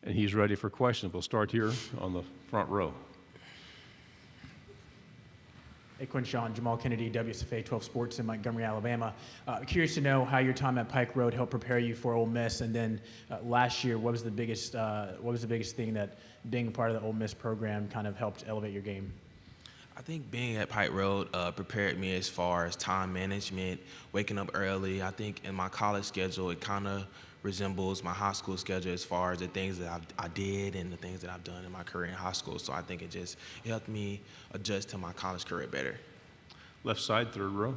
and he's ready for questions. We'll start here on the front row. Hey, Quinshon, Jamal Kennedy, WSFA 12 Sports in Montgomery, Alabama. Curious to know how your time at Pike Road helped prepare you for Ole Miss, and then last year, what was the biggest thing that being a part of the Ole Miss program kind of helped elevate your game? I think being at Pike Road prepared me as far as time management, waking up early. I think in my college schedule, it kind of resembles my high school schedule as far as the things that I did and the things that I've done in my career in high school. So I think it helped me adjust to my college career better. Left side, third row.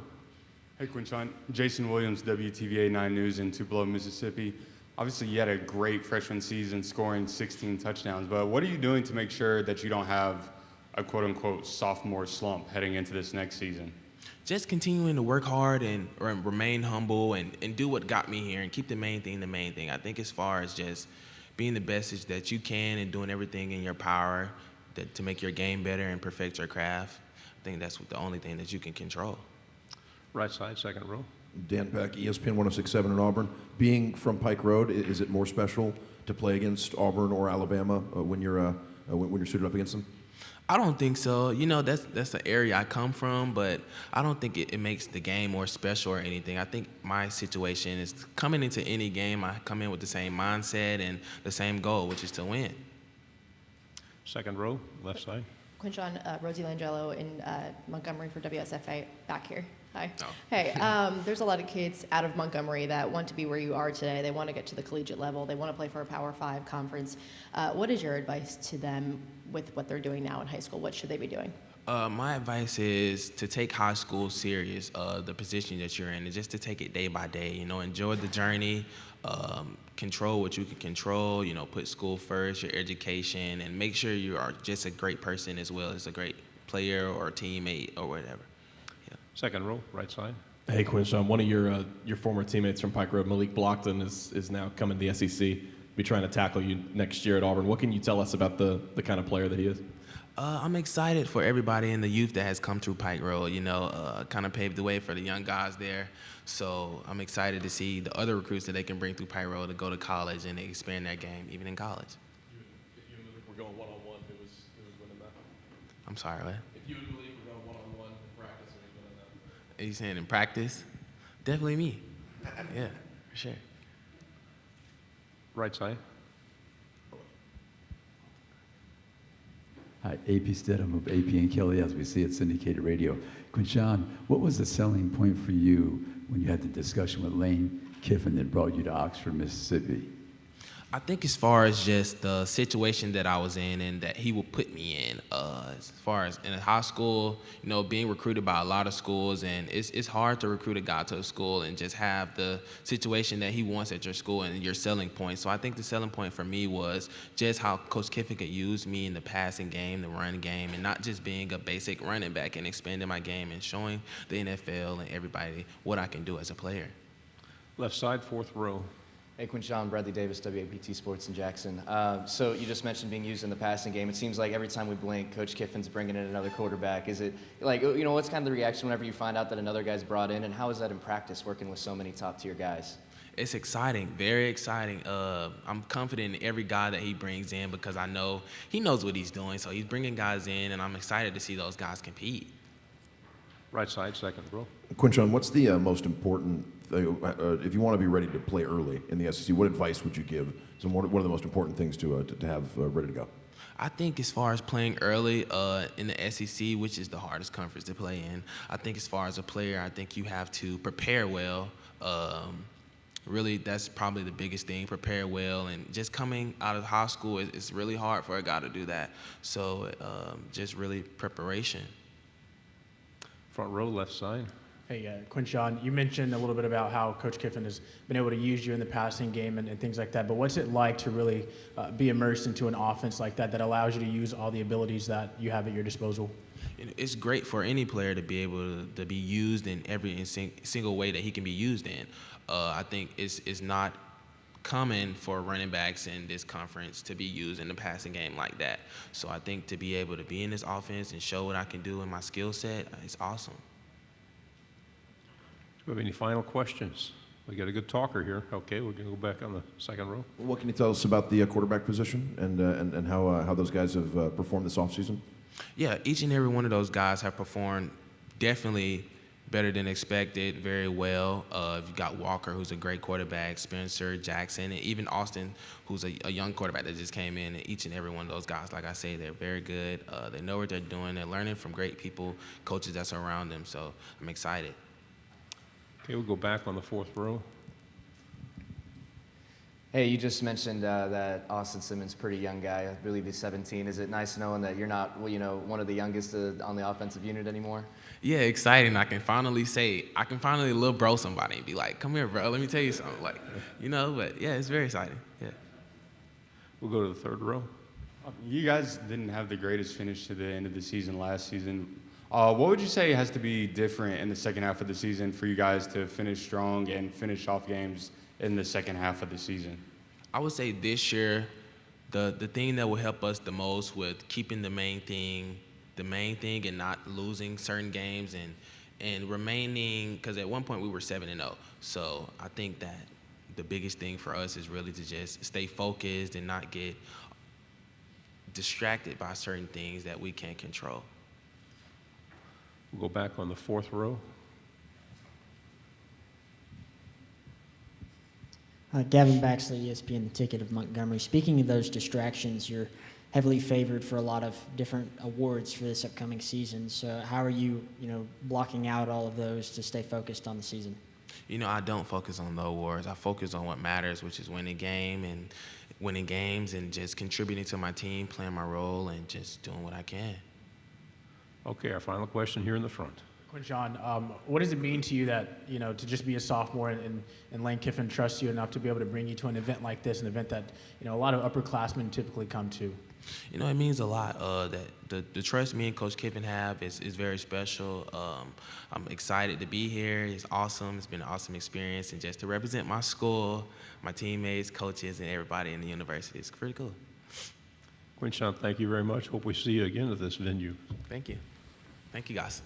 Hey, Quinshon. Jason Williams, WTVA 9 News in Tupelo, Mississippi. Obviously, you had a great freshman season scoring 16 touchdowns, but what are you doing to make sure that you don't have a quote-unquote sophomore slump heading into this next season? Just continuing to work hard and remain humble and do what got me here and keep the main thing the main thing. I think as far as just being the best that you can and doing everything in your power to make your game better and perfect your craft, I think that's the only thing that you can control. Right side, second row. Dan Peck, ESPN 106.7 in Auburn. Being from Pike Road, is it more special to play against Auburn or Alabama when you're suited up against them? I don't think so. You know, that's the area I come from, but I don't think it makes the game more special or anything. I think my situation is coming into any game, I come in with the same mindset and the same goal, which is to win. Second row, left side. Quinshon, Rosie Langello in Montgomery for WSFA back here. Hi. Oh. Hey, there's a lot of kids out of Montgomery that want to be where you are today. They want to get to the collegiate level. They want to play for a Power 5 conference. What is your advice to them with what they're doing now in high school? What should they be doing? My advice is to take high school serious, the position that you're in, and just to take it day by day. You know, enjoy the journey, control what you can control, you know, put school first, your education, and make sure you are just a great person as well as a great player or teammate or whatever. Yeah. Second row, right side. Hey, Quinshon, one of your former teammates from Pike Road, Malik Blockton, is now coming to the SEC, be trying to tackle you next year at Auburn. What can you tell us about the kind of player that he is? I'm excited for everybody in the youth that has come through Pike Road, you know, kind of paved the way for the young guys there. So I'm excited to see the other recruits that they can bring through Pike Road to go to college and expand their game, even in college. If you and Malik were going one-on-one, who was winning that? I'm sorry, what? If you and Malik were going one-on-one in practice, who was winning that? Are you saying in practice? Definitely me. Yeah, for sure. Right side. Hi, AP Stedham of AP and Kelly, as we see at syndicated radio. Quinshon, what was the selling point for you when you had the discussion with Lane Kiffin that brought you to Oxford, Mississippi? I think as far as just the situation that I was in and that he would put me in, as far as in high school, you know, being recruited by a lot of schools, and it's hard to recruit a guy to a school and just have the situation that he wants at your school and your selling point. So I think the selling point for me was just how Coach Kiffin could use me in the passing game, the run game, and not just being a basic running back and expanding my game and showing the NFL and everybody what I can do as a player. Left side, fourth row. Hey, Quinshon, Bradley Davis, WAPT Sports in Jackson. So you just mentioned being used in the passing game. It seems like every time we blink, Coach Kiffin's bringing in another quarterback. Is it like, you know, what's kind of the reaction whenever you find out that another guy's brought in, and how is that in practice working with so many top-tier guys? It's exciting, very exciting. I'm confident in every guy that he brings in because I know he knows what he's doing. So he's bringing guys in, and I'm excited to see those guys compete. Right side, second row. Quinshon, what's the most important thing, if you want to be ready to play early in the SEC, what advice would you give? So what are the most important things to have ready to go? I think as far as playing early in the SEC, which is the hardest conference to play in, I think as far as a player, I think you have to prepare well. Really, that's probably the biggest thing, prepare well. And just coming out of high school, it's really hard for a guy to do that. So just really preparation. Front row, left side. Hey, Quinshon, you mentioned a little bit about how Coach Kiffin has been able to use you in the passing game and things like that, but what's it like to really be immersed into an offense like that allows you to use all the abilities that you have at your disposal? It's great for any player to be able to be used in every single way that he can be used in. I think it's not common for running backs in this conference to be used in the passing game like that. So I think to be able to be in this offense and show what I can do in my skill set, it's awesome. Do we have any final questions? We got a good talker here. Okay, we're going to go back on the second row. What can you tell us about the quarterback position and how those guys have performed this offseason? Yeah, each and every one of those guys have performed definitely better than expected, very well. You've got Walker, who's a great quarterback, Spencer, Jackson, and even Austin, who's a young quarterback that just came in. And each and every one of those guys, like I say, they're very good. They know what they're doing. They're learning from great people, coaches that's around them. So I'm excited. Okay, we'll go back on the fourth row. Hey, you just mentioned that Austin Simmons, pretty young guy. I believe he's 17. Is it nice knowing that you're not, one of the youngest on the offensive unit anymore? Yeah, exciting. I can finally little bro somebody and be like, come here, bro, let me tell you something. But yeah, it's very exciting. Yeah. We'll go to the third row. You guys didn't have the greatest finish to the end of the season last season. What would you say has to be different in the second half of the season for you guys to finish strong and finish off games in the second half of the season? I would say this year, the thing that will help us the most with keeping the main thing and not losing certain games and remaining, because at one point we were 7-0. So I think that the biggest thing for us is really to just stay focused and not get distracted by certain things that we can't control. We'll go back on the fourth row. Gavin Baxley, ESPN, the Ticket of Montgomery. Speaking of those distractions, you're heavily favored for a lot of different awards for this upcoming season. So how are you, blocking out all of those to stay focused on the season? I don't focus on the awards. I focus on what matters, which is winning games and just contributing to my team, playing my role, and just doing what I can. Okay, our final question here in the front. Quinshon, what does it mean to you that, to just be a sophomore and Lane Kiffin trusts you enough to be able to bring you to an event like this, an event that, a lot of upperclassmen typically come to? It means a lot. That the trust me and Coach Kiffin have is very special. I'm excited to be here. It's awesome. It's been an awesome experience. And just to represent my school, my teammates, coaches, and everybody in the university, it's pretty cool. Quinshon, thank you very much. Hope we see you again at this venue. Thank you. Thank you, guys.